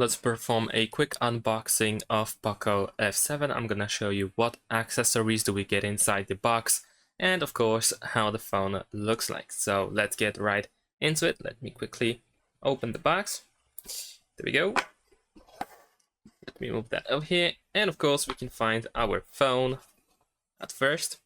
let's perform a quick unboxing of POCO F7. I'm gonna show you what accessories do we get inside the box, and of course how the phone looks like. So let's get right into it. Let me quickly open the box. There we go. Let me move that over here, and of course we can find our phone at first,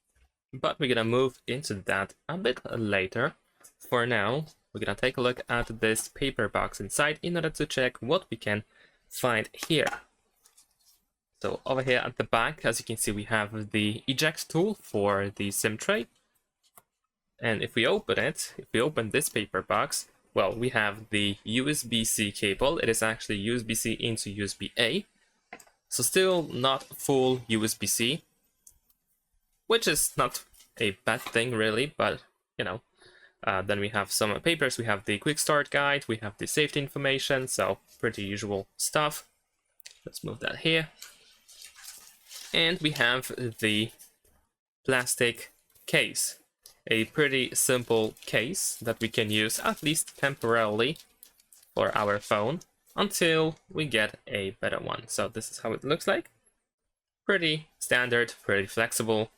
but we're gonna move into that a bit later. For now, we're gonna take a look at this paper box inside in order to check what we can find here. So over here at the back, as you can see, we have the eject tool for the SIM tray. And if we open it, if we open this paper box, well, we have the USB-C cable. It is actually USB-C into USB-A. So still not full USB-C, which is not a bad thing really, but you know. Then we have some papers, we have the quick start guide, we have the safety information, so pretty usual stuff. Let's move that here. And we have the plastic case. A pretty simple case that we can use at least temporarily for our phone until we get a better one. So this is how it looks like. Pretty standard, pretty flexible.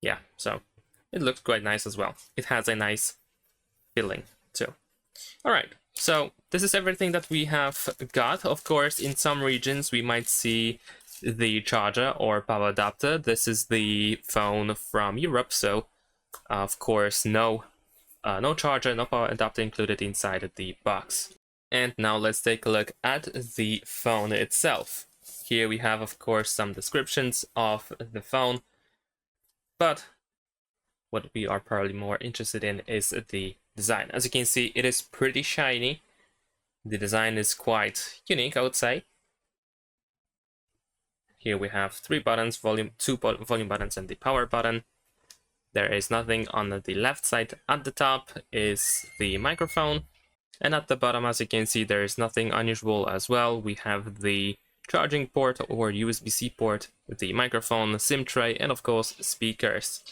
Yeah, so it looks quite nice as well. It has a nice feeling too. Alright, so this is everything that we have got. Of course, in some regions we might see the charger or power adapter. This is the phone from Europe, so of course no charger, no power adapter included inside the box. And now let's take a look at the phone itself. Here we have, of course, some descriptions of the phone, but what we are probably more interested in is the design. As you can see, it is pretty shiny. The design is quite unique, I would say. Here we have three buttons, two volume buttons and the power button. There is nothing on the left side. At the top is the microphone. And at the bottom, as you can see, there is nothing unusual as well. We have the charging port or USB-C port, the microphone, the SIM tray, and of course speakers.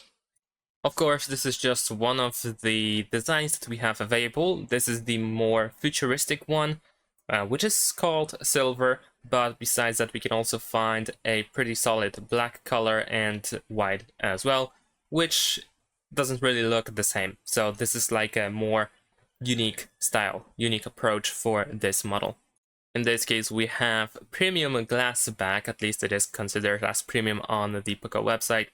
Of course, this is just one of the designs that we have available. This is the more futuristic one, which is called silver, but besides that we can also find a pretty solid black color and white as well, which doesn't really look the same. So this is like a more unique style, unique approach for this model. In this case, we have premium glass back, at least it is considered as premium on the POCO website.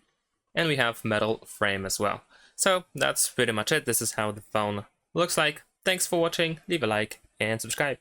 And we have metal frame as well. So that's pretty much it. This is how the phone looks like. Thanks for watching, leave a like and subscribe.